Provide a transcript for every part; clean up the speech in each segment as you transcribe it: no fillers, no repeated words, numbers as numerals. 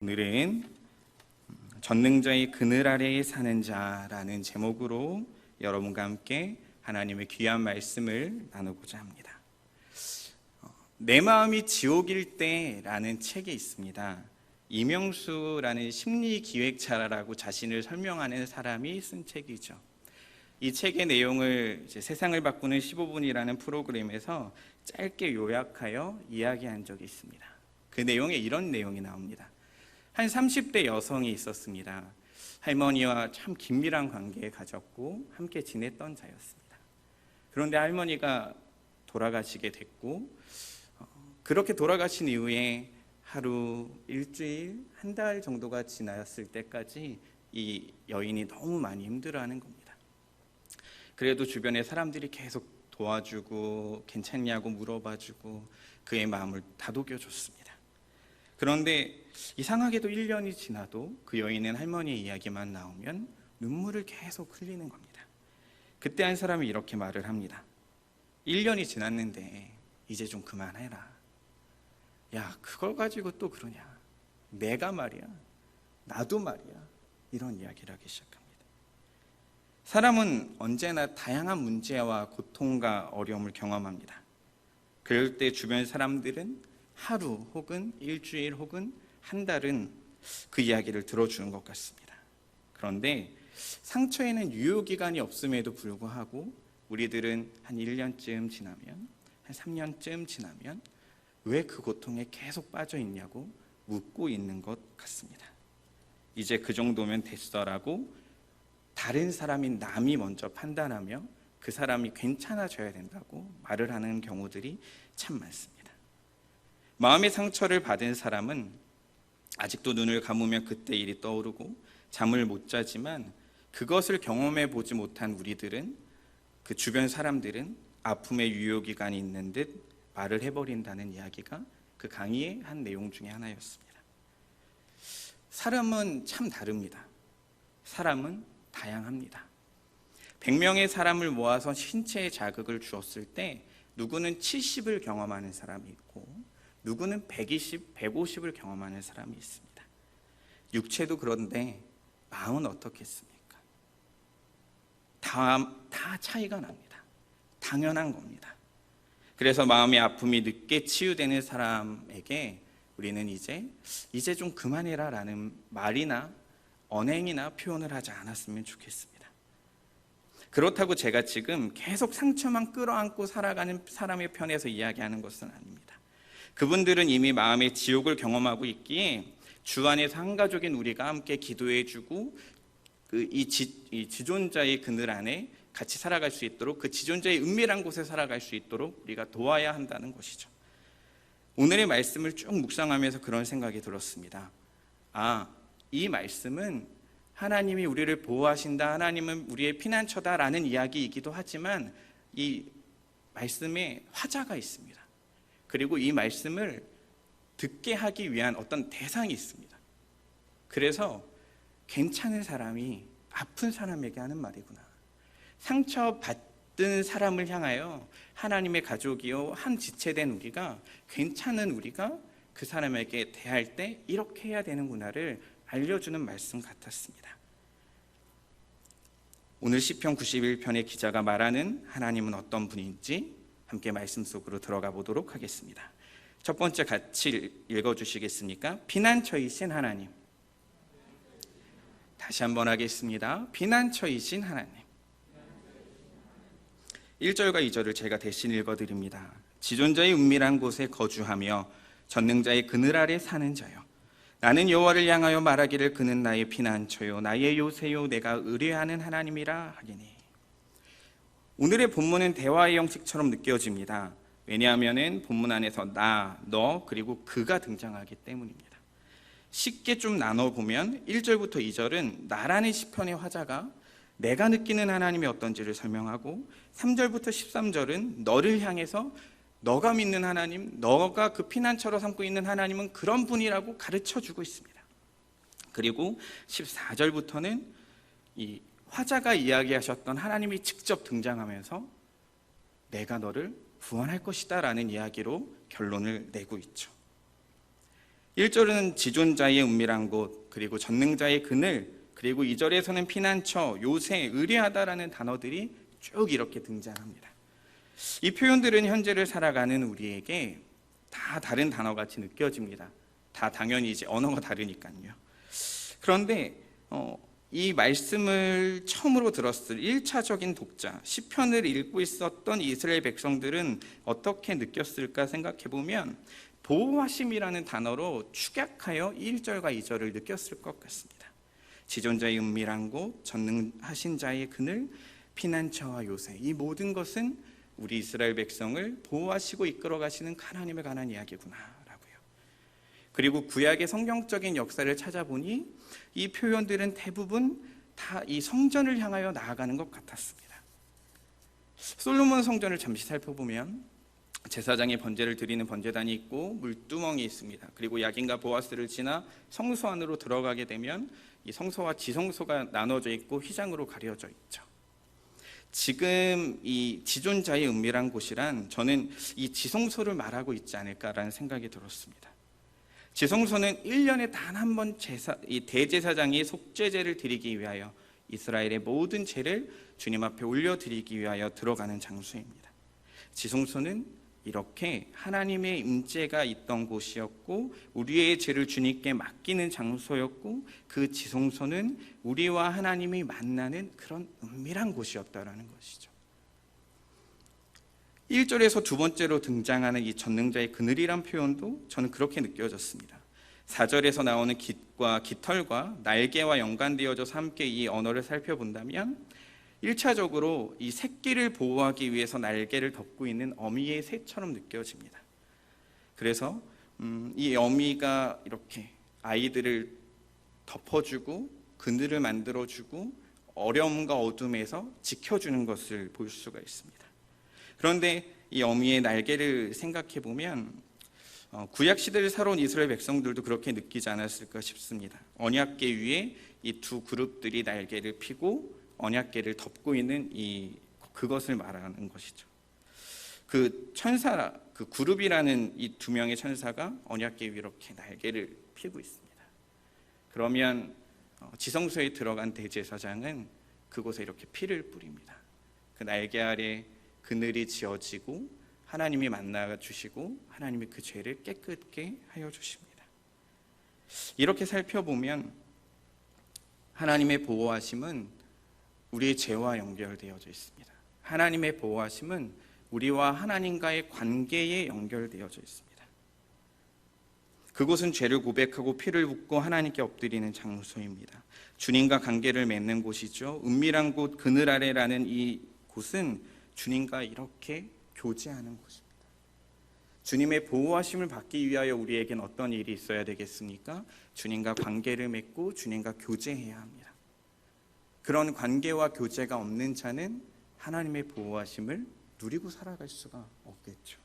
오늘은 전능자의 그늘 아래에 사는 자라는 제목으로 여러분과 함께 하나님의 귀한 말씀을 나누고자 합니다. 내 마음이 지옥일 때라는 책이 있습니다. 이명수라는 심리기획자라고 자신을 설명하는 사람이 쓴 책이죠. 이 책의 내용을 세상을 바꾸는 15분이라는 프로그램에서 짧게 요약하여 이야기한 적이 있습니다. 그 내용에 이런 내용이 나옵니다. 한 30대 여성이 있었습니다. 할머니와 참 긴밀한 관계에 가졌고 함께 지냈던 자였습니다. 그런데 할머니가 돌아가시게 됐고 그렇게 돌아가신 이후에 하루, 일주일, 한 달 정도가 지났을 때까지 이 여인이 너무 많이 힘들어하는 겁니다. 그래도 주변에 사람들이 계속 도와주고 괜찮냐고 물어봐주고 그의 마음을 다독여줬습니다. 그런데 이상하게도 1년이 지나도 그 여인은 할머니의 이야기만 나오면 눈물을 계속 흘리는 겁니다. 그때 한 사람이 이렇게 말을 합니다. 1년이 지났는데 이제 좀 그만해라. 야, 그걸 가지고 또 그러냐. 내가 말이야. 나도 말이야. 이런 이야기를 하기 시작합니다. 사람은 언제나 다양한 문제와 고통과 어려움을 경험합니다. 그럴 때 주변 사람들은 하루 혹은 일주일 혹은 한 달은 그 이야기를 들어주는 것 같습니다. 그런데 상처에는 유효기간이 없음에도 불구하고 우리들은 한 1년쯤 지나면 한 3년쯤 지나면 왜 그 고통에 계속 빠져 있냐고 묻고 있는 것 같습니다. 이제 그 정도면 됐어라고 다른 사람인 남이 먼저 판단하며 그 사람이 괜찮아져야 된다고 말을 하는 경우들이 참 많습니다. 마음의 상처를 받은 사람은 아직도 눈을 감으면 그때 일이 떠오르고 잠을 못 자지만 그것을 경험해 보지 못한 우리들은 그 주변 사람들은 아픔의 유효기간이 있는 듯 말을 해버린다는 이야기가 그 강의의 한 내용 중에 하나였습니다. 사람은 참 다릅니다. 사람은 다양합니다. 100명의 사람을 모아서 신체에 자극을 주었을 때 누구는 70을 경험하는 사람이 있고 누구는 120, 150을 경험하는 사람이 있습니다. 육체도 그런데 마음은 어떻겠습니까? 다 차이가 납니다. 당연한 겁니다. 그래서 마음의 아픔이 늦게 치유되는 사람에게 우리는 이제 좀 그만해라 라는 말이나 언행이나 표현을 하지 않았으면 좋겠습니다. 그렇다고 제가 지금 계속 상처만 끌어안고 살아가는 사람의 편에서 이야기하는 것은 아닙니다. 그분들은 이미 마음의 지옥을 경험하고 있기에 주 안에서 한 가족인 우리가 함께 기도해주고 이 지존자의 그늘 안에 같이 살아갈 수 있도록 그 지존자의 은밀한 곳에 살아갈 수 있도록 우리가 도와야 한다는 것이죠. 오늘의 말씀을 쭉 묵상하면서 그런 생각이 들었습니다. 이 말씀은 하나님이 우리를 보호하신다, 하나님은 우리의 피난처다라는 이야기이기도 하지만 이 말씀에 화자가 있습니다. 그리고 이 말씀을 듣게 하기 위한 어떤 대상이 있습니다. 그래서 괜찮은 사람이 아픈 사람에게 하는 말이구나. 상처받은 사람을 향하여 하나님의 가족이요 한 지체된 우리가 괜찮은 우리가 그 사람에게 대할 때 이렇게 해야 되는구나를 알려주는 말씀 같았습니다. 오늘 시편 91편의 기자가 말하는 하나님은 어떤 분인지 함께 말씀 속으로 들어가 보도록 하겠습니다. 첫 번째 같이 읽어주시겠습니까? 피난처이신 하나님. 다시 한번 하겠습니다. 피난처이신 하나님. 1절과 2절을 제가 대신 읽어드립니다. 지존자의 은밀한 곳에 거주하며 전능자의 그늘 아래 사는 자요, 나는 여호와를 향하여 말하기를 그는 나의 피난처요 나의 요새요 내가 의뢰하는 하나님이라 하리니. 오늘의 본문은 대화의 형식처럼 느껴집니다. 왜냐하면 본문 안에서 나, 너 그리고 그가 등장하기 때문입니다. 쉽게 좀 나눠보면 1절부터 2절은 나라는 시편의 화자가 내가 느끼는 하나님이 어떤지를 설명하고 3절부터 13절은 너를 향해서 너가 믿는 하나님, 너가 그 피난처로 삼고 있는 하나님은 그런 분이라고 가르쳐주고 있습니다. 그리고 14절부터는 이 화자가 이야기하셨던 하나님이 직접 등장하면서 내가 너를 구원할 것이다 라는 이야기로 결론을 내고 있죠. 1절은 지존자의 은밀한 곳, 그리고 전능자의 그늘, 그리고 2절에서는 피난처, 요새, 의뢰하다라는 단어들이 쭉 이렇게 등장합니다. 이 표현들은 현재를 살아가는 우리에게 다 다른 단어같이 느껴집니다. 다 당연히 이제 언어가 다르니까요. 그런데 이 말씀을 처음으로 들었을 1차적인 독자, 시편을 읽고 있었던 이스라엘 백성들은 어떻게 느꼈을까 생각해보면 보호하심이라는 단어로 축약하여 1절과 2절을 느꼈을 것 같습니다. 지존자의 은밀한 곳, 전능하신 자의 그늘, 피난처와 요새, 이 모든 것은 우리 이스라엘 백성을 보호하시고 이끌어 가시는 하나님에 관한 이야기구나라고요. 그리고 구약의 성경적인 역사를 찾아보니 이 표현들은 대부분 다 이 성전을 향하여 나아가는 것 같았습니다. 솔로몬 성전을 잠시 살펴보면 제사장이 번제를 드리는 번제단이 있고 물두멍이 있습니다. 그리고 야긴과 보아스를 지나 성소 안으로 들어가게 되면 이 성소와 지성소가 나눠져 있고 휘장으로 가려져 있죠. 지금 이 지존자의 은밀한 곳이란 저는 이 지성소를 말하고 있지 않을까라는 생각이 들었습니다. 지성소는 1년에 단 한 번 이 대제사장이 속죄제를 드리기 위하여 이스라엘의 모든 죄를 주님 앞에 올려드리기 위하여 들어가는 장소입니다. 지성소는 이렇게 하나님의 임재가 있던 곳이었고 우리의 죄를 주님께 맡기는 장소였고 그 지성소는 우리와 하나님이 만나는 그런 은밀한 곳이었다라는 것이죠. 1절에서 두 번째로 등장하는 이 전능자의 그늘이란 표현도 저는 그렇게 느껴졌습니다. 4절에서 나오는 깃과 깃털과 날개와 연관되어져서 함께 이 언어를 살펴본다면 1차적으로 이 새끼를 보호하기 위해서 날개를 덮고 있는 어미의 새처럼 느껴집니다. 그래서 이 어미가 이렇게 아이들을 덮어주고 그늘을 만들어주고 어려움과 어둠에서 지켜주는 것을 볼 수가 있습니다. 그런데 이 어미의 날개를 생각해 보면 구약 시대를 살아온 이스라엘 백성들도 그렇게 느끼지 않았을까 싶습니다. 언약궤 위에 이 두 그룹들이 날개를 펴고 언약궤를 덮고 있는 그것을 말하는 것이죠. 그 천사, 그 그룹이라는 이 두 명의 천사가 언약궤 위에 이렇게 날개를 펴고 있습니다. 그러면 지성소에 들어간 대제사장은 그곳에 이렇게 피를 뿌립니다. 그 날개 아래 그늘이 지어지고 하나님이 만나 주시고 하나님이 그 죄를 깨끗게 하여 주십니다. 이렇게 살펴보면 하나님의 보호하심은 우리의 죄와 연결되어져 있습니다. 하나님의 보호하심은 우리와 하나님과의 관계에 연결되어져 있습니다. 그곳은 죄를 고백하고 피를 붓고 하나님께 엎드리는 장소입니다. 주님과 관계를 맺는 곳이죠. 은밀한 곳 그늘 아래라는 이 곳은 주님과 이렇게 교제하는 곳입니다. 주님의 보호하심을 받기 위하여 우리에겐 어떤 일이 있어야 되겠습니까? 주님과 관계를 맺고 주님과 교제해야 합니다. 그런 관계와 교제가 없는 자는 하나님의 보호하심을 누리고 살아갈 수가 없겠죠.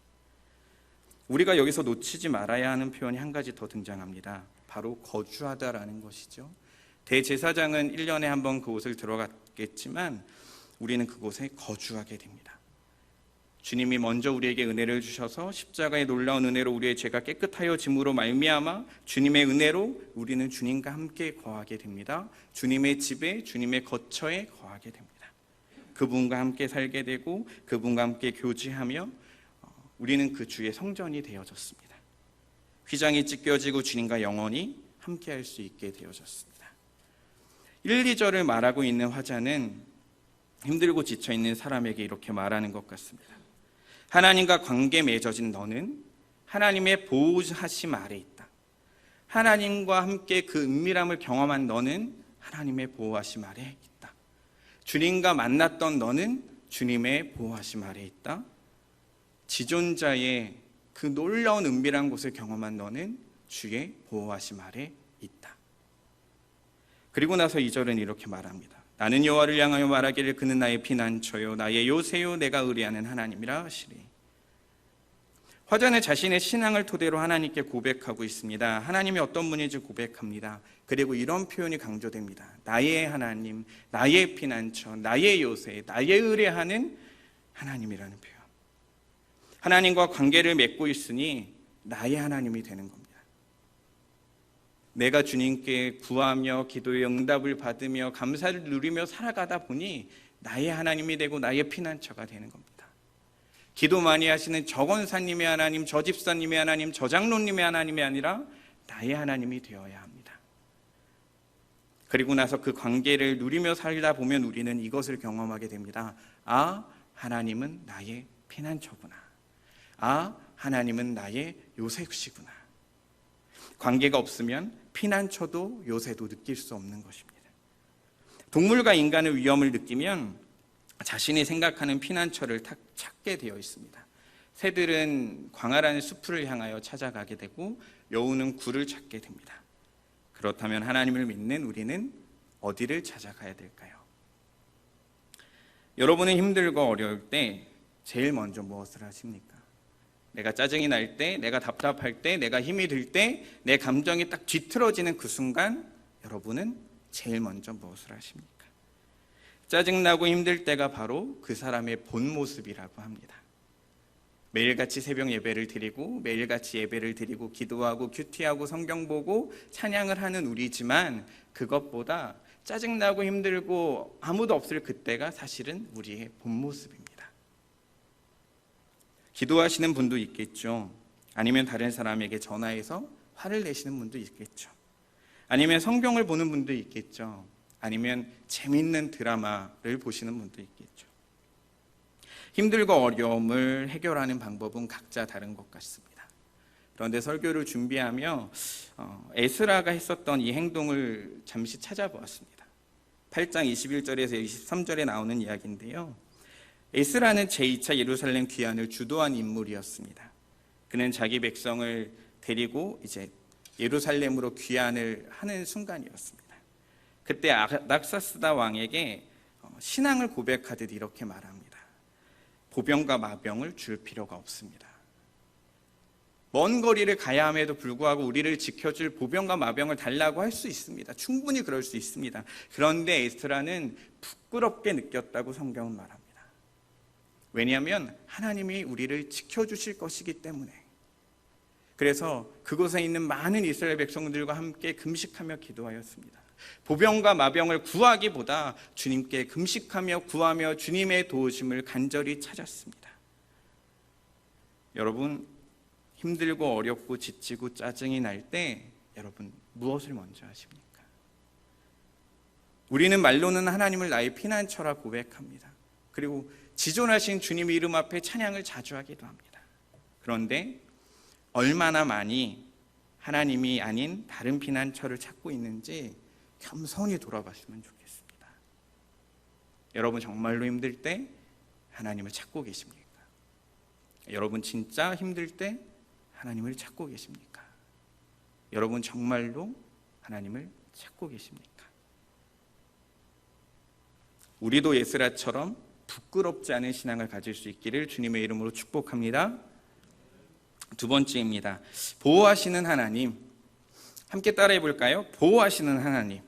우리가 여기서 놓치지 말아야 하는 표현이 한 가지 더 등장합니다. 바로 거주하다라는 것이죠. 대제사장은 1년에 한 번 그곳을 들어갔겠지만 우리는 그곳에 거주하게 됩니다. 주님이 먼저 우리에게 은혜를 주셔서 십자가의 놀라운 은혜로 우리의 죄가 깨끗하여짐으로 말미암아 주님의 은혜로 우리는 주님과 함께 거하게 됩니다. 주님의 집에 주님의 거처에 거하게 됩니다. 그분과 함께 살게 되고 그분과 함께 교제하며 우리는 그 주의 성전이 되어졌습니다. 휘장이 찢겨지고 주님과 영원히 함께할 수 있게 되어졌습니다. 1, 2절을 말하고 있는 화자는 힘들고 지쳐있는 사람에게 이렇게 말하는 것 같습니다. 하나님과 관계 맺어진 너는 하나님의 보호하심 아래 있다. 하나님과 함께 그 은밀함을 경험한 너는 하나님의 보호하심 아래 있다. 주님과 만났던 너는 주님의 보호하심 아래 있다. 지존자의 그 놀라운 은밀한 곳을 경험한 너는 주의 보호하심 아래 있다. 그리고 나서 2절은 이렇게 말합니다. 나는 여호와를 향하여 말하기를 그는 나의 피난처요 나의 요새요 내가 의뢰하는 하나님이라 하시리. 화자는 자신의 신앙을 토대로 하나님께 고백하고 있습니다. 하나님이 어떤 분인지 고백합니다. 그리고 이런 표현이 강조됩니다. 나의 하나님, 나의 피난처, 나의 요새, 나의 의뢰하는 하나님이라는 표현. 하나님과 관계를 맺고 있으니 나의 하나님이 되는 겁니다. 내가 주님께 구하며 기도의 응답을 받으며 감사를 누리며 살아가다 보니 나의 하나님이 되고 나의 피난처가 되는 겁니다. 기도 많이 하시는 저 권사님의 하나님, 저 집사님의 하나님, 저 장로님의 하나님이 아니라 나의 하나님이 되어야 합니다. 그리고 나서 그 관계를 누리며 살다 보면 우리는 이것을 경험하게 됩니다. 아, 하나님은 나의 피난처구나. 아, 하나님은 나의 요새시구나. 관계가 없으면 피난처도 요새도 느낄 수 없는 것입니다. 동물과 인간의 위험을 느끼면 자신이 생각하는 피난처를 찾게 되어 있습니다. 새들은 광활한 숲을 향하여 찾아가게 되고 여우는 굴을 찾게 됩니다. 그렇다면 하나님을 믿는 우리는 어디를 찾아가야 될까요? 여러분은 힘들고 어려울 때 제일 먼저 무엇을 하십니까? 내가 짜증이 날 때, 내가 답답할 때, 내가 힘이 들 때, 내 감정이 딱 뒤틀어지는 그 순간 여러분은 제일 먼저 무엇을 하십니까? 짜증나고 힘들 때가 바로 그 사람의 본 모습이라고 합니다. 매일같이 새벽 예배를 드리고 매일같이 예배를 드리고 기도하고 큐티하고 성경 보고 찬양을 하는 우리지만 그것보다 짜증나고 힘들고 아무도 없을 그때가 사실은 우리의 본 모습입니다. 기도하시는 분도 있겠죠. 아니면 다른 사람에게 전화해서 화를 내시는 분도 있겠죠. 아니면 성경을 보는 분도 있겠죠. 아니면 재밌는 드라마를 보시는 분도 있겠죠. 힘들고 어려움을 해결하는 방법은 각자 다른 것 같습니다. 그런데 설교를 준비하며 에스라가 했었던 이 행동을 잠시 찾아보았습니다. 8장 21절에서 23절에 나오는 이야기인데요. 에스라는 제2차 예루살렘 귀환을 주도한 인물이었습니다. 그는 자기 백성을 데리고 이제 예루살렘으로 귀환을 하는 순간이었습니다. 그때 아닥사스다 왕에게 신앙을 고백하듯 이렇게 말합니다. 보병과 마병을 줄 필요가 없습니다. 먼 거리를 가야 함에도 불구하고 우리를 지켜줄 보병과 마병을 달라고 할 수 있습니다. 충분히 그럴 수 있습니다. 그런데 에스라는 부끄럽게 느꼈다고 성경은 말합니다. 왜냐하면 하나님이 우리를 지켜주실 것이기 때문에. 그래서 그곳에 있는 많은 이스라엘 백성들과 함께 금식하며 기도하였습니다. 보병과 마병을 구하기보다 주님께 금식하며 구하며 주님의 도우심을 간절히 찾았습니다. 여러분, 힘들고 어렵고 지치고 짜증이 날 때 여러분 무엇을 먼저 하십니까? 우리는 말로는 하나님을 나의 피난처라 고백합니다. 그리고 지존하신 주님의 이름 앞에 찬양을 자주 하기도 합니다. 그런데 얼마나 많이 하나님이 아닌 다른 피난처를 찾고 있는지 겸손히 돌아봤으면 좋겠습니다. 여러분 정말로 힘들 때 하나님을 찾고 계십니까? 여러분 진짜 힘들 때 하나님을 찾고 계십니까? 여러분 정말로 하나님을 찾고 계십니까? 우리도 에스라처럼 부끄럽지 않은 신앙을 가질 수 있기를 주님의 이름으로 축복합니다. 두 번째입니다. 보호하시는 하나님. 함께 따라해 볼까요? 보호하시는 하나님.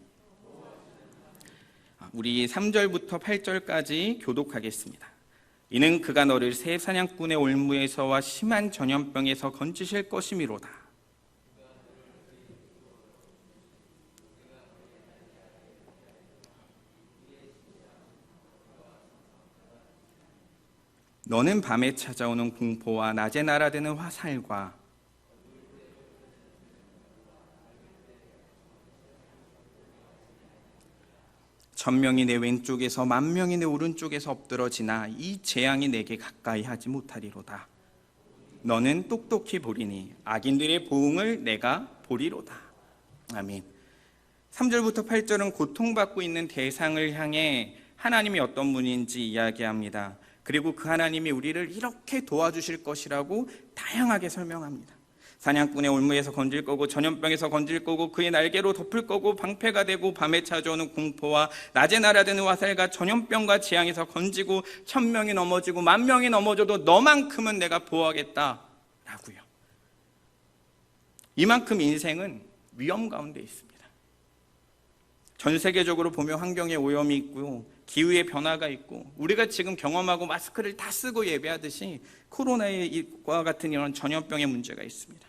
우리 3절부터 8절까지 교독하겠습니다. 이는 그가 너를 새 사냥꾼의 올무에서와 심한 전염병에서 건지실 것이미로다. 너는 밤에 찾아오는 공포와 낮에 날아드는 화살과 천명이 내 왼쪽에서 만명이 내 오른쪽에서 엎드러지나 이 재앙이 내게 가까이 하지 못하리로다. 너는 똑똑히 보리니 악인들의 보응을 내가 보리로다. 아멘. 3절부터 8절은 고통받고 있는 대상을 향해 하나님이 어떤 분인지 이야기합니다. 그리고 그 하나님이 우리를 이렇게 도와주실 것이라고 다양하게 설명합니다. 사냥꾼의 올무에서 건질 거고 전염병에서 건질 거고 그의 날개로 덮을 거고 방패가 되고 밤에 찾아오는 공포와 낮에 날아드는 화살과 전염병과 재앙에서 건지고 1000명이 넘어지고 10,000명이 넘어져도 너만큼은 내가 보호하겠다라고요. 이만큼 인생은 위험 가운데 있습니다. 전 세계적으로 보면 환경의 오염이 있고 기후의 변화가 있고 우리가 지금 경험하고 마스크를 다 쓰고 예배하듯이 코로나와 같은 이런 전염병의 문제가 있습니다.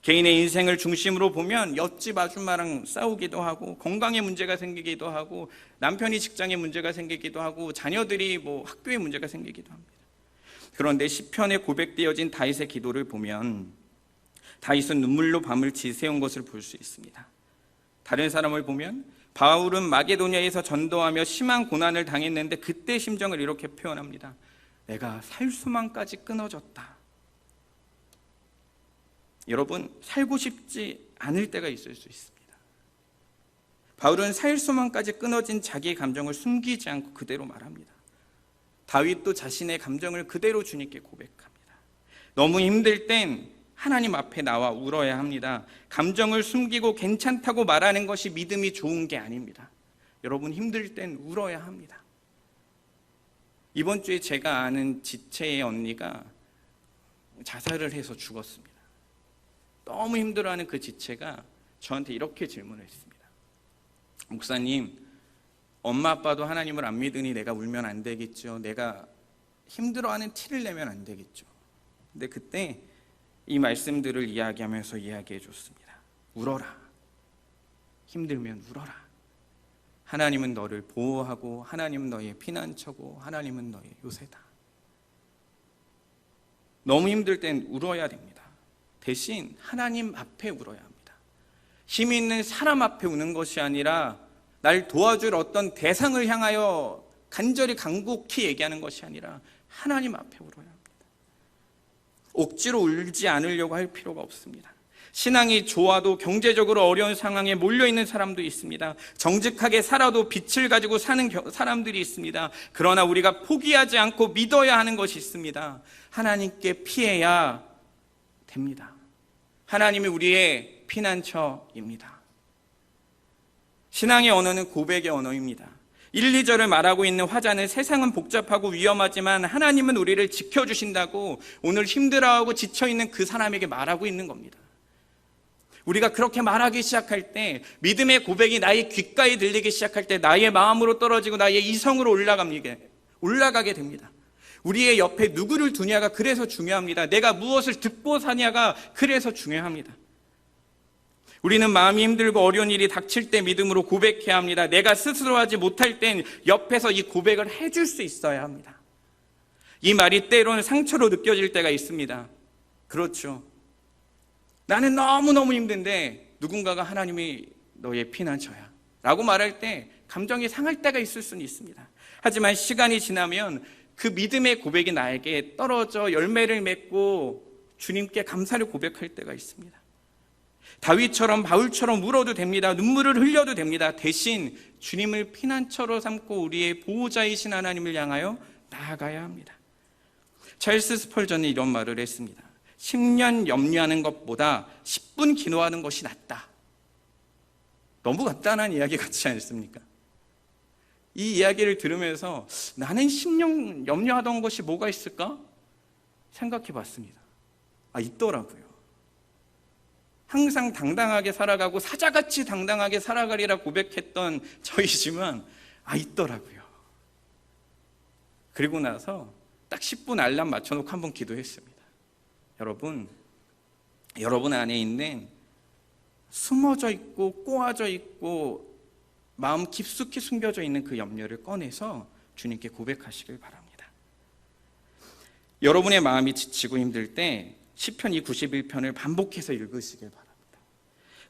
개인의 인생을 중심으로 보면 옆집 아줌마랑 싸우기도 하고, 건강에 문제가 생기기도 하고, 남편이 직장에 문제가 생기기도 하고, 자녀들이 학교에 문제가 생기기도 합니다. 그런데 시편에 고백되어진 다윗의 기도를 보면 다윗은 눈물로 밤을 지새운 것을 볼 수 있습니다. 다른 사람을 보면 바울은 마게도냐에서 전도하며 심한 고난을 당했는데 그때 심정을 이렇게 표현합니다. 내가 살 수만까지 끊어졌다. 여러분, 살고 싶지 않을 때가 있을 수 있습니다. 바울은 살 수만까지 끊어진 자기의 감정을 숨기지 않고 그대로 말합니다. 다윗도 자신의 감정을 그대로 주님께 고백합니다. 너무 힘들 땐 하나님 앞에 나와 울어야 합니다. 감정을 숨기고 괜찮다고 말하는 것이 믿음이 좋은 게 아닙니다. 여러분, 힘들 땐 울어야 합니다. 이번 주에 제가 아는 지체의 언니가 자살을 해서 죽었습니다. 너무 힘들어하는 그 지체가 저한테 이렇게 질문을 했습니다. 목사님, 엄마 아빠도 하나님을 안 믿으니 내가 울면 안 되겠죠. 내가 힘들어하는 티를 내면 안 되겠죠. 근데 그때 이 말씀들을 이야기하면서 이야기해 줬습니다. 울어라. 힘들면 울어라. 하나님은 너를 보호하고, 하나님은 너의 피난처고, 하나님은 너의 요새다. 너무 힘들 땐 울어야 됩니다. 대신 하나님 앞에 울어야 합니다. 힘이 있는 사람 앞에 우는 것이 아니라 날 도와줄 어떤 대상을 향하여 간절히 간곡히 얘기하는 것이 아니라 하나님 앞에 울어야 합니다. 억지로 울지 않으려고 할 필요가 없습니다. 신앙이 좋아도 경제적으로 어려운 상황에 몰려있는 사람도 있습니다. 정직하게 살아도 빛을 가지고 사는 사람들이 있습니다. 그러나 우리가 포기하지 않고 믿어야 하는 것이 있습니다. 하나님께 피해야 됩니다. 하나님이 우리의 피난처입니다. 신앙의 언어는 고백의 언어입니다. 1, 2절을 말하고 있는 화자는 세상은 복잡하고 위험하지만 하나님은 우리를 지켜주신다고 오늘 힘들어하고 지쳐있는 그 사람에게 말하고 있는 겁니다. 우리가 그렇게 말하기 시작할 때, 믿음의 고백이 나의 귓가에 들리기 시작할 때 나의 마음으로 떨어지고 나의 이성으로 올라가게 됩니다. 우리의 옆에 누구를 두냐가 그래서 중요합니다. 내가 무엇을 듣고 사냐가 그래서 중요합니다. 우리는 마음이 힘들고 어려운 일이 닥칠 때 믿음으로 고백해야 합니다. 내가 스스로 하지 못할 땐 옆에서 이 고백을 해줄 수 있어야 합니다. 이 말이 때로는 상처로 느껴질 때가 있습니다. 그렇죠. 나는 너무너무 힘든데 누군가가 하나님이 너의 피난처야 라고 말할 때 감정이 상할 때가 있을 수는 있습니다. 하지만 시간이 지나면 그 믿음의 고백이 나에게 떨어져 열매를 맺고 주님께 감사를 고백할 때가 있습니다. 다윗처럼 바울처럼 울어도 됩니다. 눈물을 흘려도 됩니다. 대신 주님을 피난처로 삼고 우리의 보호자이신 하나님을 향하여 나아가야 합니다. 찰스 스펄전이 이런 말을 했습니다. 10년 염려하는 것보다 10분 기도하는 것이 낫다. 너무 간단한 이야기 같지 않습니까? 이 이야기를 들으면서 나는 10년 염려하던 것이 뭐가 있을까? 생각해 봤습니다. 있더라고요. 항상 당당하게 살아가고 사자같이 당당하게 살아가리라 고백했던 저이지만 있더라고요. 그리고 나서 딱 10분 알람 맞춰놓고 한번 기도했습니다. 여러분 안에 있는 숨어져 있고 꼬아져 있고 마음 깊숙이 숨겨져 있는 그 염려를 꺼내서 주님께 고백하시길 바랍니다. 여러분의 마음이 지치고 힘들 때 시편 91편을 반복해서 읽으시길 바랍니다.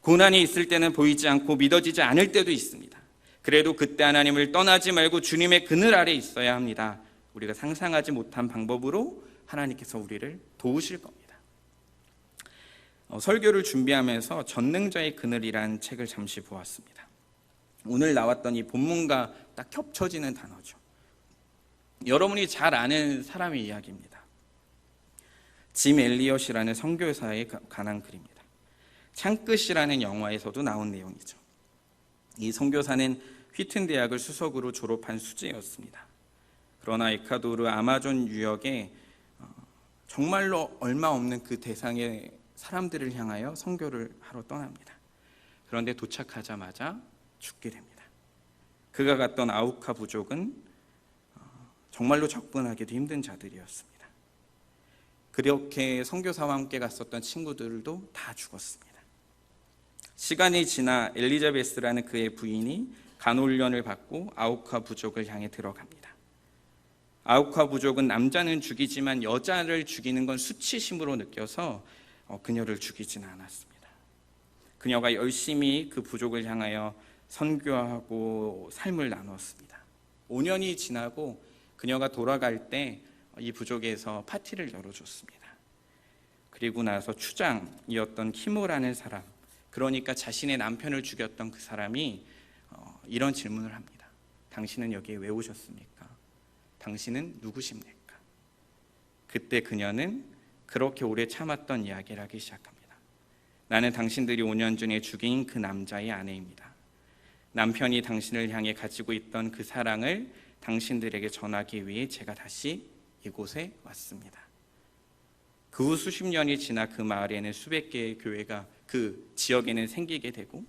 고난이 있을 때는 보이지 않고 믿어지지 않을 때도 있습니다. 그래도 그때 하나님을 떠나지 말고 주님의 그늘 아래 있어야 합니다. 우리가 상상하지 못한 방법으로 하나님께서 우리를 도우실 겁니다. 설교를 준비하면서 전능자의 그늘이라는 책을 잠시 보았습니다. 오늘 나왔던 이 본문과 딱 겹쳐지는 단어죠. 여러분이 잘 아는 사람의 이야기입니다. 짐 엘리엇이라는 선교사에 관한 글입니다. 창끝이라는 영화에서도 나온 내용이죠. 이 선교사는 휘튼 대학을 수석으로 졸업한 수재였습니다. 그러나 에콰도르 아마존 유역에 정말로 얼마 없는 그 대상의 사람들을 향하여 선교를 하러 떠납니다. 그런데 도착하자마자 죽게 됩니다. 그가 갔던 아우카 부족은 정말로 접근하기도 힘든 자들이었습니다. 그렇게 선교사와 함께 갔었던 친구들도 다 죽었습니다. 시간이 지나 엘리자베스라는 그의 부인이 간혼련을 받고 아우카 부족을 향해 들어갑니다. 아우카 부족은 남자는 죽이지만 여자를 죽이는 건 수치심으로 느껴서 그녀를 죽이지는 않았습니다. 그녀가 열심히 그 부족을 향하여 선교하고 삶을 나누었습니다. 5년이 지나고 그녀가 돌아갈 때 이 부족에서 파티를 열어줬습니다. 그리고 나서 추장이었던 키모라는 사람, 그러니까 자신의 남편을 죽였던 그 사람이 이런 질문을 합니다. 당신은 여기에 왜 오셨습니까? 당신은 누구십니까? 그때 그녀는 그렇게 오래 참았던 이야기를 하기 시작합니다. 나는 당신들이 5년 전에 죽인 그 남자의 아내입니다. 남편이 당신을 향해 가지고 있던 그 사랑을 당신들에게 전하기 위해 제가 다시 이곳에 왔습니다. 그 후 수십 년이 지나 그 마을에는 수백 개의 교회가 그 지역에는 생기게 되고,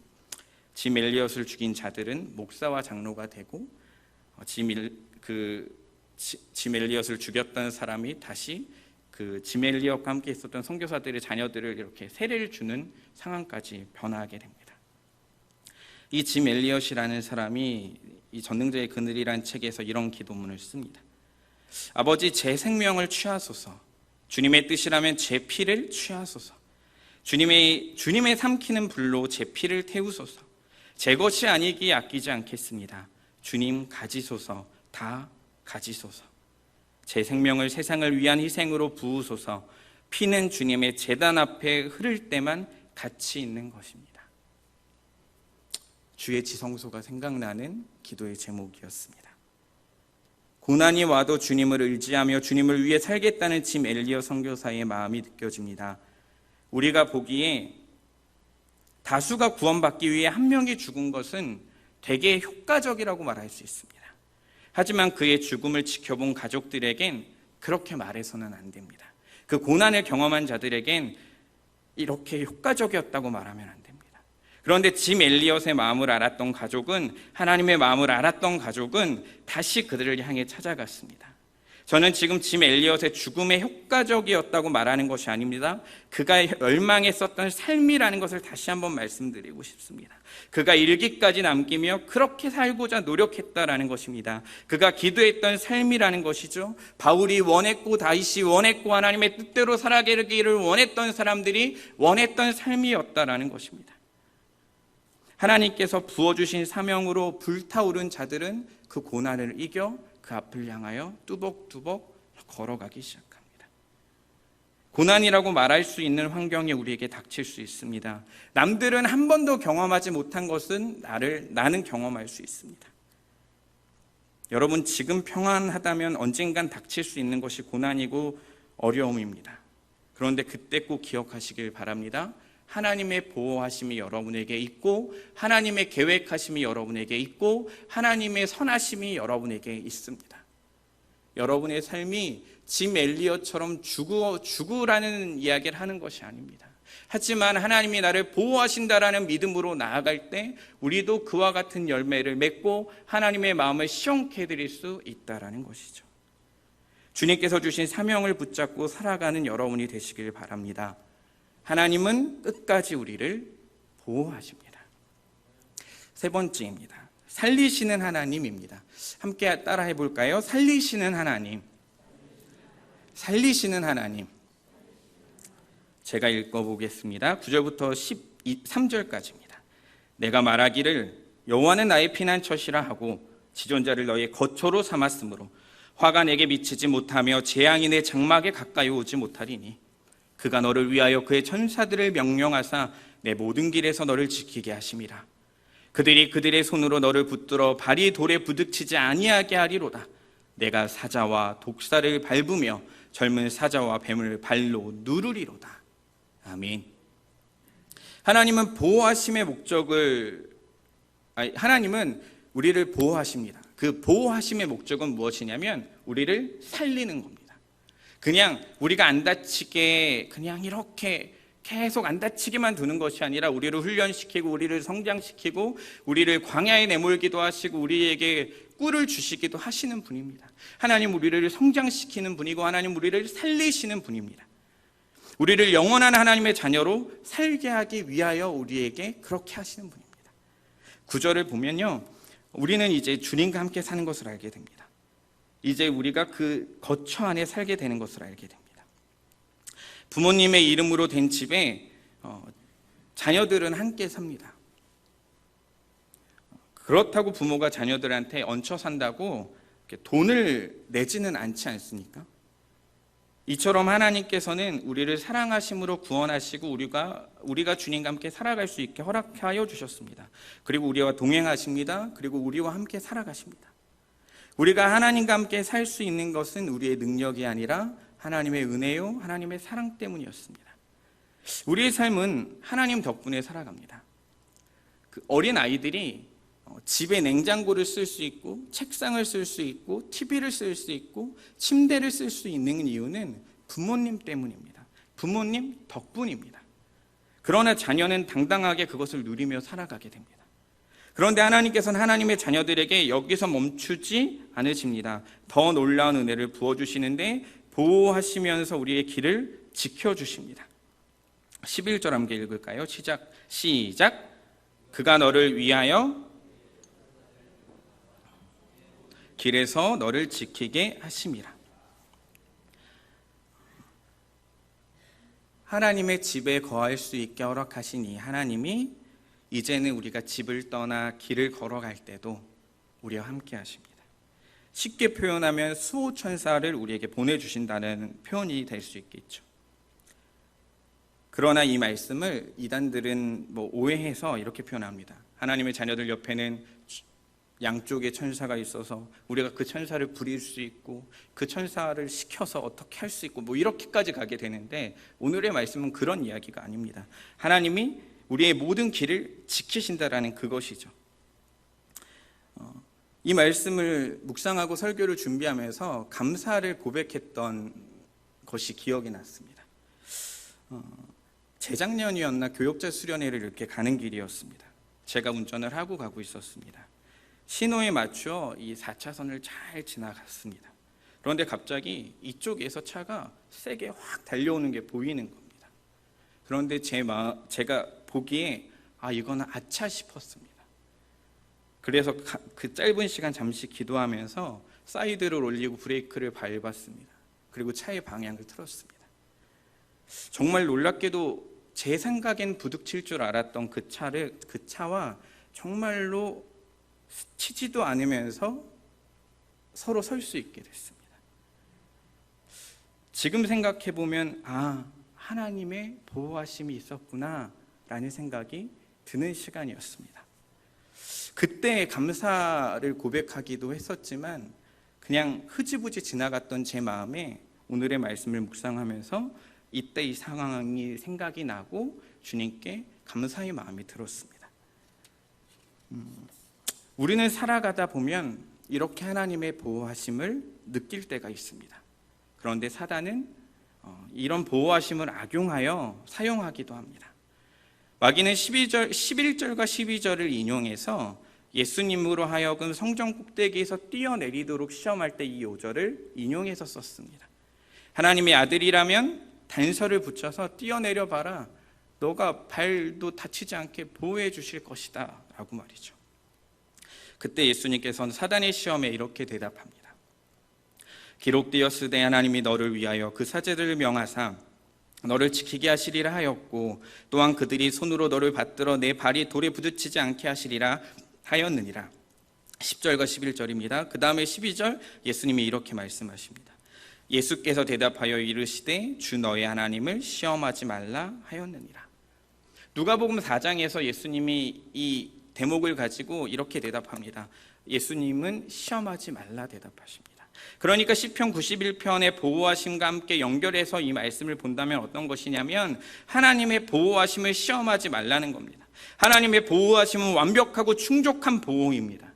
짐 엘리엇을 죽인 자들은 목사와 장로가 되고, 짐 엘리엇을 죽였던 사람이 다시 그 짐 엘리엇과 함께 있었던 선교사들의 자녀들을 이렇게 세례를 주는 상황까지 변화하게 됩니다. 이 짐 엘리엇이라는 사람이 이 전능자의 그늘이라는 책에서 이런 기도문을 씁니다. 아버지, 제 생명을 취하소서. 주님의 뜻이라면 제 피를 취하소서. 주님의 삼키는 불로 제 피를 태우소서. 제 것이 아니기에 아끼지 않겠습니다. 주님 가지소서. 다 가지소서. 제 생명을 세상을 위한 희생으로 부으소서. 피는 주님의 제단 앞에 흐를 때만 가치 있는 것입니다. 주의 지성소가 생각나는 기도의 제목이었습니다. 고난이 와도 주님을 의지하며 주님을 위해 살겠다는 짐 엘리엇 선교사의 마음이 느껴집니다. 우리가 보기에 다수가 구원받기 위해 한 명이 죽은 것은 되게 효과적이라고 말할 수 있습니다. 하지만 그의 죽음을 지켜본 가족들에겐 그렇게 말해서는 안 됩니다. 그 고난을 경험한 자들에겐 이렇게 효과적이었다고 말하면 안 됩니다. 그런데 짐 엘리엇의 마음을 알았던 가족은, 하나님의 마음을 알았던 가족은 다시 그들을 향해 찾아갔습니다. 저는 지금 짐 엘리엇의 죽음에 효과적이었다고 말하는 것이 아닙니다. 그가 열망했었던 삶이라는 것을 다시 한번 말씀드리고 싶습니다. 그가 일기까지 남기며 그렇게 살고자 노력했다라는 것입니다. 그가 기도했던 삶이라는 것이죠. 바울이 원했고 다윗이 원했고 하나님의 뜻대로 살아가기를 원했던 사람들이 원했던 삶이었다라는 것입니다. 하나님께서 부어주신 사명으로 불타오른 자들은 그 고난을 이겨 그 앞을 향하여 뚜벅뚜벅 걸어가기 시작합니다. 고난이라고 말할 수 있는 환경이 우리에게 닥칠 수 있습니다. 남들은 한 번도 경험하지 못한 것은 나는 경험할 수 있습니다. 여러분, 지금 평안하다면 언젠간 닥칠 수 있는 것이 고난이고 어려움입니다. 그런데 그때 꼭 기억하시길 바랍니다. 하나님의 보호하심이 여러분에게 있고, 하나님의 계획하심이 여러분에게 있고, 하나님의 선하심이 여러분에게 있습니다. 여러분의 삶이 짐 엘리엇처럼 죽으라는 이야기를 하는 것이 아닙니다. 하지만 하나님이 나를 보호하신다라는 믿음으로 나아갈 때 우리도 그와 같은 열매를 맺고 하나님의 마음을 시원케 해드릴 수 있다라는 것이죠. 주님께서 주신 사명을 붙잡고 살아가는 여러분이 되시길 바랍니다. 하나님은 끝까지 우리를 보호하십니다. 세 번째입니다. 살리시는 하나님입니다. 함께 따라해 볼까요? 살리시는 하나님. 살리시는 하나님. 제가 읽어보겠습니다. 9절부터 13절까지입니다. 내가 말하기를 여호와는 나의 피난처시라 하고 지존자를 너의 거처로 삼았으므로 화가 내게 미치지 못하며 재앙이 내 장막에 가까이 오지 못하리니 그가 너를 위하여 그의 천사들을 명령하사 내 모든 길에서 너를 지키게 하심이라. 그들이 그들의 손으로 너를 붙들어 발이 돌에 부딪히지 아니하게 하리로다. 내가 사자와 독사를 밟으며 젊은 사자와 뱀을 발로 누르리로다. 아멘. 하나님은 하나님은 우리를 보호하십니다. 그 보호하심의 목적은 무엇이냐면 우리를 살리는 겁니다. 그냥 우리가 안 다치게 그냥 이렇게 계속 안 다치게만 두는 것이 아니라 우리를 훈련시키고 우리를 성장시키고 우리를 광야에 내몰기도 하시고 우리에게 꿀을 주시기도 하시는 분입니다. 하나님 우리를 성장시키는 분이고 하나님 우리를 살리시는 분입니다. 우리를 영원한 하나님의 자녀로 살게 하기 위하여 우리에게 그렇게 하시는 분입니다. 9절을 보면요, 우리는 이제 주님과 함께 사는 것을 알게 됩니다. 이제 우리가 그 거처 안에 살게 되는 것을 알게 됩니다. 부모님의 이름으로 된 집에 자녀들은 함께 삽니다. 그렇다고 부모가 자녀들한테 얹혀 산다고 돈을 내지는 않지 않습니까? 이처럼 하나님께서는 우리를 사랑하심으로 구원하시고 우리가 주님과 함께 살아갈 수 있게 허락하여 주셨습니다. 그리고 우리와 동행하십니다. 그리고 우리와 함께 살아가십니다. 우리가 하나님과 함께 살 수 있는 것은 우리의 능력이 아니라 하나님의 은혜요, 하나님의 사랑 때문이었습니다. 우리의 삶은 하나님 덕분에 살아갑니다. 그 어린 아이들이 집에 냉장고를 쓸 수 있고, 책상을 쓸 수 있고, TV를 쓸 수 있고, 침대를 쓸 수 있는 이유는 부모님 때문입니다. 부모님 덕분입니다. 그러나 자녀는 당당하게 그것을 누리며 살아가게 됩니다. 그런데 하나님께서는 하나님의 자녀들에게 여기서 멈추지 않으십니다. 더 놀라운 은혜를 부어주시는데 보호하시면서 우리의 길을 지켜주십니다. 11절 함께 읽을까요? 시작. 그가 너를 위하여 길에서 너를 지키게 하심이라. 하나님의 집에 거할 수 있게 허락하신 이 하나님이 이제는 우리가 집을 떠나 길을 걸어갈 때도 우리와 함께 하십니다. 쉽게 표현하면 수호천사를 우리에게 보내주신다는 표현이 될 수 있겠죠. 그러나 이 말씀을 이단들은 오해해서 이렇게 표현합니다. 하나님의 자녀들 옆에는 양쪽에 천사가 있어서 우리가 그 천사를 부릴 수 있고 그 천사를 시켜서 어떻게 할 수 있고 이렇게까지 가게 되는데, 오늘의 말씀은 그런 이야기가 아닙니다. 하나님이 우리의 모든 길을 지키신다라는 그것이죠. 이 말씀을 묵상하고 설교를 준비하면서 감사를 고백했던 것이 기억이 났습니다. 재작년이었나 교역자 수련회를 이렇게 가는 길이었습니다. 제가 운전을 하고 가고 있었습니다. 신호에 맞춰 이 4차선을 잘 지나갔습니다. 그런데 갑자기 이쪽에서 차가 세게 확 달려오는 게 보이는 겁니다. 그런데 제가 보기에 이거는 아차 싶었습니다. 그래서 그 짧은 시간 잠시 기도하면서 사이드를 올리고 브레이크를 밟았습니다. 그리고 차의 방향을 틀었습니다. 정말 놀랍게도 제 생각엔 부딪힐 줄 알았던 그 차와 정말로 치지도 않으면서 서로 설 수 있게 됐습니다. 지금 생각해 보면 하나님의 보호하심이 있었구나 라는 생각이 드는 시간이었습니다. 그때 감사를 고백하기도 했었지만 그냥 흐지부지 지나갔던 제 마음에 오늘의 말씀을 묵상하면서 이때 이 상황이 생각이 나고 주님께 감사의 마음이 들었습니다. 우리는 살아가다 보면 이렇게 하나님의 보호하심을 느낄 때가 있습니다. 그런데 사단은 이런 보호하심을 악용하여 사용하기도 합니다. 마귀는 11절과 12절을 인용해서 예수님으로 하여금 성전 꼭대기에서 뛰어내리도록 시험할 때 이 5절을 인용해서 썼습니다. 하나님의 아들이라면 단서를 붙여서 뛰어내려 봐라. 너가 발도 다치지 않게 보호해 주실 것이다 라고 말이죠. 그때 예수님께서는 사단의 시험에 이렇게 대답합니다. 기록되었으되 하나님이 너를 위하여 그 사제들을 명하사 너를 지키게 하시리라 하였고 또한 그들이 손으로 너를 받들어 내 발이 돌에 부딪히지 않게 하시리라 하였느니라. 10절과 11절입니다. 그 다음에 12절 예수님이 이렇게 말씀하십니다. 예수께서 대답하여 이르시되 주 너의 하나님을 시험하지 말라 하였느니라. 누가복음 4장에서 예수님이 이 대목을 가지고 이렇게 대답합니다. 예수님은 시험하지 말라 대답하십니다. 그러니까 시편 91편의 보호하심과 함께 연결해서 이 말씀을 본다면 어떤 것이냐면 하나님의 보호하심을 시험하지 말라는 겁니다. 하나님의 보호하심은 완벽하고 충족한 보호입니다.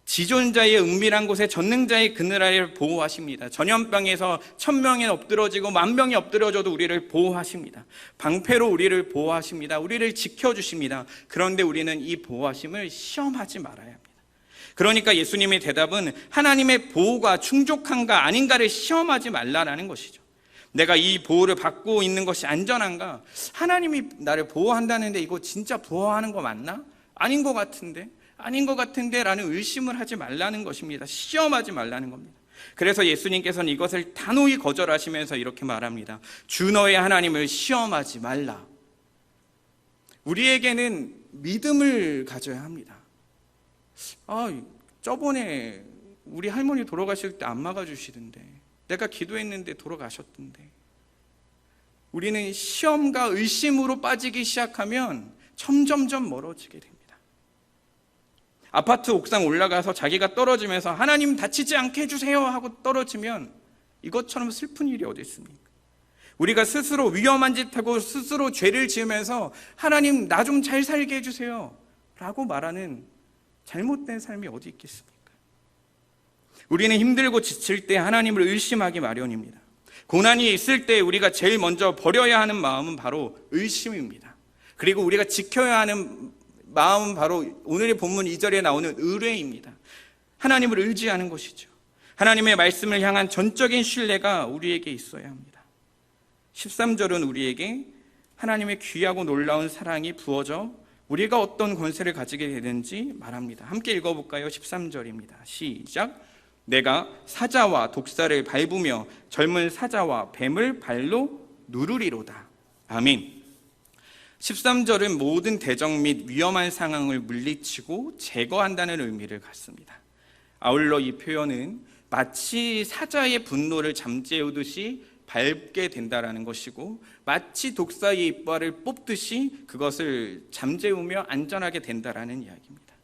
지존자의 은밀한 곳에 전능자의 그늘 아래를 보호하십니다. 전염병에서 1000명이 엎드러지고 10,000명이 엎드러져도 우리를 보호하십니다. 방패로 우리를 보호하십니다. 우리를 지켜주십니다. 그런데 우리는 이 보호하심을 시험하지 말아야 합니다. 그러니까 예수님의 대답은 하나님의 보호가 충족한가 아닌가를 시험하지 말라라는 것이죠. 내가 이 보호를 받고 있는 것이 안전한가? 하나님이 나를 보호한다는데 이거 진짜 보호하는 거 맞나? 아닌 것 같은데? 아닌 것 같은데? 라는 의심을 하지 말라는 것입니다. 시험하지 말라는 겁니다. 그래서 예수님께서는 이것을 단호히 거절하시면서 이렇게 말합니다. 주 너의 하나님을 시험하지 말라. 우리에게는 믿음을 가져야 합니다. 저번에 우리 할머니 돌아가실 때 안 막아주시던데, 내가 기도했는데 돌아가셨던데. 우리는 시험과 의심으로 빠지기 시작하면 점점점 멀어지게 됩니다. 아파트 옥상 올라가서 자기가 떨어지면서 하나님 다치지 않게 해주세요 하고 떨어지면 이것처럼 슬픈 일이 어디 있습니까? 우리가 스스로 위험한 짓 하고 스스로 죄를 지으면서 하나님 나 좀 잘 살게 해주세요 라고 말하는 잘못된 삶이 어디 있겠습니까? 우리는 힘들고 지칠 때 하나님을 의심하기 마련입니다. 고난이 있을 때 우리가 제일 먼저 버려야 하는 마음은 바로 의심입니다. 그리고 우리가 지켜야 하는 마음은 바로 오늘의 본문 2절에 나오는 의뢰입니다. 하나님을 의지하는 것이죠. 하나님의 말씀을 향한 전적인 신뢰가 우리에게 있어야 합니다. 13절은 우리에게 하나님의 귀하고 놀라운 사랑이 부어져 우리가 어떤 권세를 가지게 되는지 말합니다. 함께 읽어볼까요? 13절입니다. 시작. 내가 사자와 독사를 밟으며 젊은 사자와 뱀을 발로 누르리로다. 아멘. 13절은 모든 대적 및 위험한 상황을 물리치고 제거한다는 의미를 갖습니다. 아울러 이 표현은 마치 사자의 분노를 잠재우듯이 밟게 된다라는 것이고, 마치 독사의 이빨을 뽑듯이 그것을 잠재우며 안전하게 된다라는 이야기입니다.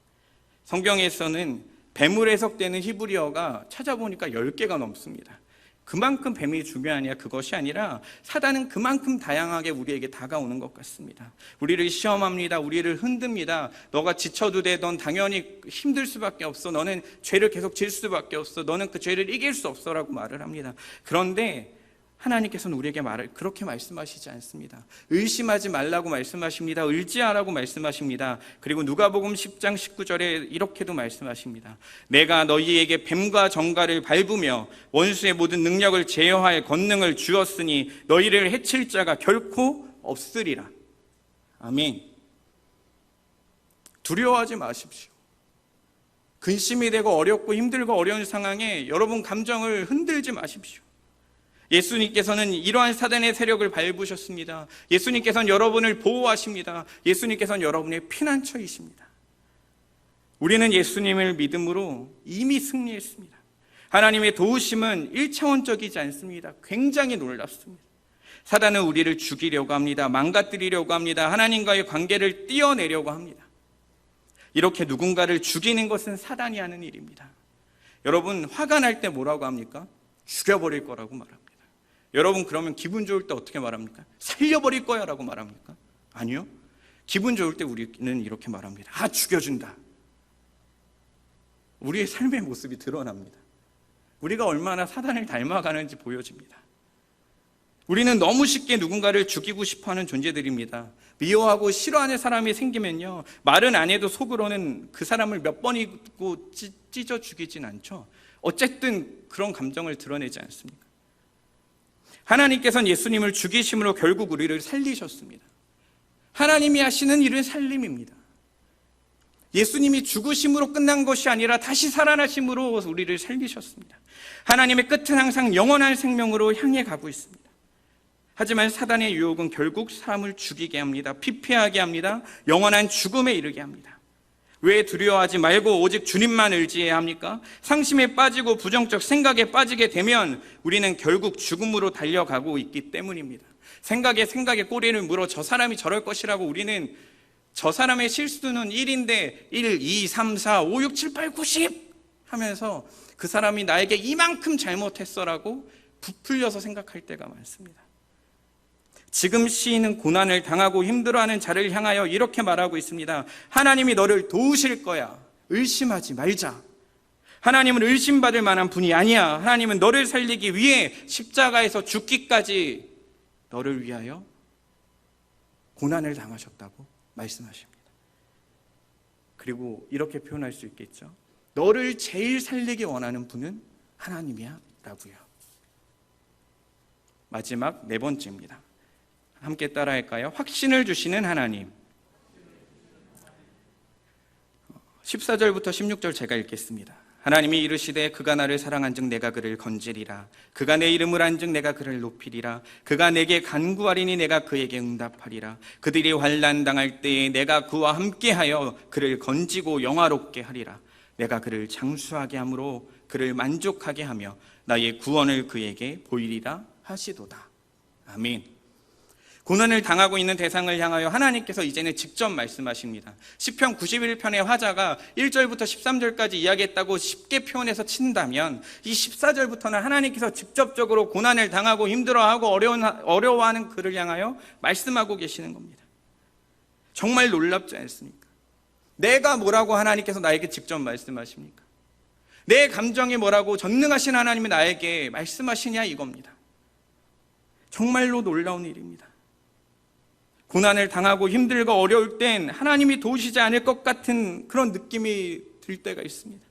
성경에서는 뱀으로 해석되는 히브리어가 찾아보니까 10개가 넘습니다. 그만큼 뱀이 중요하냐, 그것이 아니라 사단은 그만큼 다양하게 우리에게 다가오는 것 같습니다. 우리를 시험합니다. 우리를 흔듭니다. 너가 지쳐도 돼. 넌 당연히 힘들 수밖에 없어. 너는 죄를 계속 질 수밖에 없어. 너는 그 죄를 이길 수 없어 라고 말을 합니다. 그런데 하나님께서는 우리에게 그렇게 말씀하시지 않습니다. 의심하지 말라고 말씀하십니다. 의지하라고 말씀하십니다. 그리고 누가복음 10장 19절에 이렇게도 말씀하십니다. 내가 너희에게 뱀과 정갈을 밟으며 원수의 모든 능력을 제어할 권능을 주었으니 너희를 해칠 자가 결코 없으리라. 아멘. 두려워하지 마십시오. 근심이 되고 어렵고 힘들고 어려운 상황에 여러분 감정을 흔들지 마십시오. 예수님께서는 이러한 사단의 세력을 밟으셨습니다. 예수님께서는 여러분을 보호하십니다. 예수님께서는 여러분의 피난처이십니다. 우리는 예수님을 믿음으로 이미 승리했습니다. 하나님의 도우심은 1차원적이지 않습니다. 굉장히 놀랍습니다. 사단은 우리를 죽이려고 합니다. 망가뜨리려고 합니다. 하나님과의 관계를 떼어내려고 합니다. 이렇게 누군가를 죽이는 것은 사단이 하는 일입니다. 여러분, 화가 날 때 뭐라고 합니까? 죽여버릴 거라고 말합니다. 여러분, 그러면 기분 좋을 때 어떻게 말합니까? 살려버릴 거야 라고 말합니까? 아니요. 기분 좋을 때 우리는 이렇게 말합니다. 죽여준다. 우리의 삶의 모습이 드러납니다. 우리가 얼마나 사단을 닮아가는지 보여집니다. 우리는 너무 쉽게 누군가를 죽이고 싶어하는 존재들입니다. 미워하고 싫어하는 사람이 생기면요, 말은 안 해도 속으로는 그 사람을 몇 번이고 찢어 죽이진 않죠. 어쨌든 그런 감정을 드러내지 않습니까? 하나님께서는 예수님을 죽이심으로 결국 우리를 살리셨습니다. 하나님이 하시는 일은 살림입니다. 예수님이 죽으심으로 끝난 것이 아니라 다시 살아나심으로 우리를 살리셨습니다. 하나님의 끝은 항상 영원한 생명으로 향해 가고 있습니다. 하지만 사단의 유혹은 결국 사람을 죽이게 합니다. 피폐하게 합니다. 영원한 죽음에 이르게 합니다. 왜 두려워하지 말고 오직 주님만 의지해야 합니까? 상심에 빠지고 부정적 생각에 빠지게 되면 우리는 결국 죽음으로 달려가고 있기 때문입니다. 생각에 꼬리를 물어 저 사람이 저럴 것이라고 우리는 저 사람의 실수는 1인데 1, 2, 3, 4, 5, 6, 7, 8, 9, 10 하면서 그 사람이 나에게 이만큼 잘못했어라고 부풀려서 생각할 때가 많습니다. 지금 시인은 고난을 당하고 힘들어하는 자를 향하여 이렇게 말하고 있습니다. 하나님이 너를 도우실 거야. 의심하지 말자. 하나님은 의심받을 만한 분이 아니야. 하나님은 너를 살리기 위해 십자가에서 죽기까지 너를 위하여 고난을 당하셨다고 말씀하십니다. 그리고 이렇게 표현할 수 있겠죠. 너를 제일 살리기 원하는 분은 하나님이야 라고요. 마지막 네 번째입니다. 함께 따라할까요? 확신을 주시는 하나님. 14절부터 16절 제가 읽겠습니다. 하나님이 이르시되 그가 나를 사랑한즉 내가 그를 건지리라. 그가 내 이름을 안즉 내가 그를 높이리라. 그가 내게 간구하리니 내가 그에게 응답하리라. 그들이 환난 당할 때에 내가 그와 함께하여 그를 건지고 영화롭게 하리라. 내가 그를 장수하게 함으로 그를 만족하게 하며 나의 구원을 그에게 보이리라 하시도다. 아멘. 고난을 당하고 있는 대상을 향하여 하나님께서 이제는 직접 말씀하십니다. 시편 91편의 화자가 1절부터 13절까지 이야기했다고 쉽게 표현해서 친다면 이 14절부터는 하나님께서 직접적으로 고난을 당하고 힘들어하고 어려워하는 그를 향하여 말씀하고 계시는 겁니다. 정말 놀랍지 않습니까? 내가 뭐라고 하나님께서 나에게 직접 말씀하십니까? 내 감정이 뭐라고 전능하신 하나님이 나에게 말씀하시냐 이겁니다. 정말로 놀라운 일입니다. 고난을 당하고 힘들고 어려울 땐 하나님이 도우시지 않을 것 같은 그런 느낌이 들 때가 있습니다.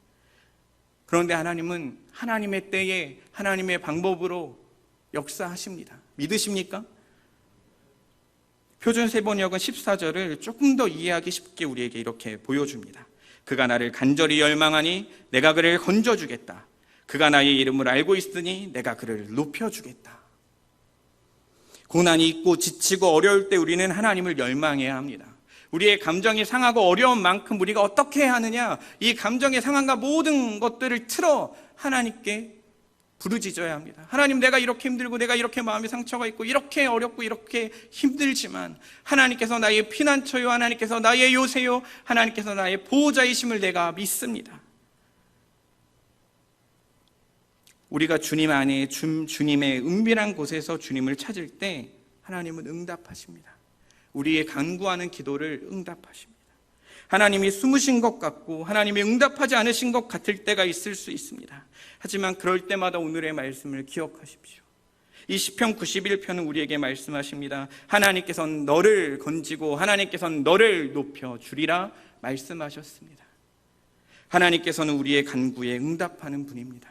그런데 하나님은 하나님의 때에 하나님의 방법으로 역사하십니다. 믿으십니까? 표준 세번역은 14절을 조금 더 이해하기 쉽게 우리에게 이렇게 보여줍니다. 그가 나를 간절히 열망하니 내가 그를 건져주겠다. 그가 나의 이름을 알고 있으니 내가 그를 높여주겠다. 고난이 있고 지치고 어려울 때 우리는 하나님을 열망해야 합니다. 우리의 감정이 상하고 어려운 만큼 우리가 어떻게 해야 하느냐? 이 감정의 상함과 모든 것들을 틀어 하나님께 부르짖어야 합니다. 하나님, 내가 이렇게 힘들고 내가 이렇게 마음의 상처가 있고 이렇게 어렵고 이렇게 힘들지만 하나님께서 나의 피난처요, 하나님께서 나의 요새요, 하나님께서 나의 보호자이심을 내가 믿습니다. 우리가 주님 안에 주님의 은밀한 곳에서 주님을 찾을 때 하나님은 응답하십니다. 우리의 간구하는 기도를 응답하십니다. 하나님이 숨으신 것 같고 하나님이 응답하지 않으신 것 같을 때가 있을 수 있습니다. 하지만 그럴 때마다 오늘의 말씀을 기억하십시오. 이 시편 91편은 우리에게 말씀하십니다. 하나님께서는 너를 건지고 하나님께서는 너를 높여주리라 말씀하셨습니다. 하나님께서는 우리의 간구에 응답하는 분입니다.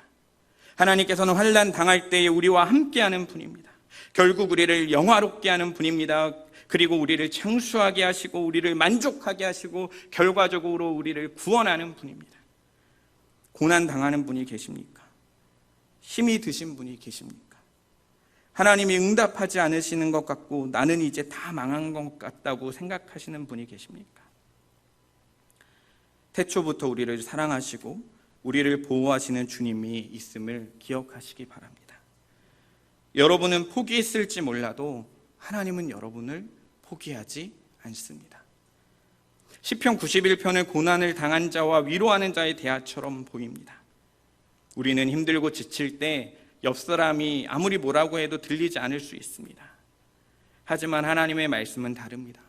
하나님께서는 환난 당할 때에 우리와 함께하는 분입니다. 결국 우리를 영화롭게 하는 분입니다. 그리고 우리를 장수하게 하시고 우리를 만족하게 하시고 결과적으로 우리를 구원하는 분입니다. 고난 당하는 분이 계십니까? 힘이 드신 분이 계십니까? 하나님이 응답하지 않으시는 것 같고 나는 이제 다 망한 것 같다고 생각하시는 분이 계십니까? 태초부터 우리를 사랑하시고 우리를 보호하시는 주님이 있음을 기억하시기 바랍니다. 여러분은 포기했을지 몰라도 하나님은 여러분을 포기하지 않습니다. 시편 91편은 고난을 당한 자와 위로하는 자의 대화처럼 보입니다. 우리는 힘들고 지칠 때 옆 사람이 아무리 뭐라고 해도 들리지 않을 수 있습니다. 하지만 하나님의 말씀은 다릅니다.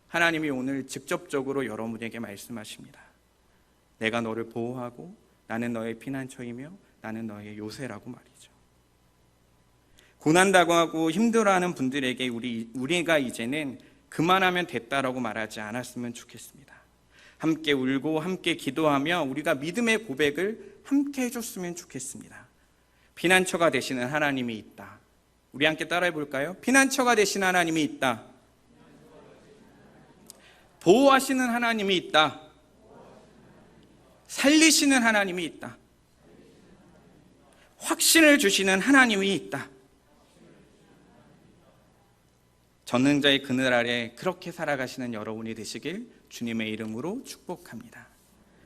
하나님이 오늘 직접적으로 여러분에게 말씀하십니다. 내가 너를 보호하고 나는 너의 피난처이며 나는 너의 요새라고 말이죠. 고난당하고 힘들어하는 분들에게 우리가 이제는 그만하면 됐다라고 말하지 않았으면 좋겠습니다. 함께 울고 함께 기도하며 우리가 믿음의 고백을 함께 해줬으면 좋겠습니다. 피난처가 되시는 하나님이 있다. 우리 함께 따라해 볼까요? 피난처가 되시는 하나님이 있다. 보호하시는 하나님이 있다. 살리시는 하나님이 있다. 확신을 주시는 하나님이 있다. 전능자의 그늘 아래 그렇게 살아가시는 여러분이 되시길 주님의 이름으로 축복합니다.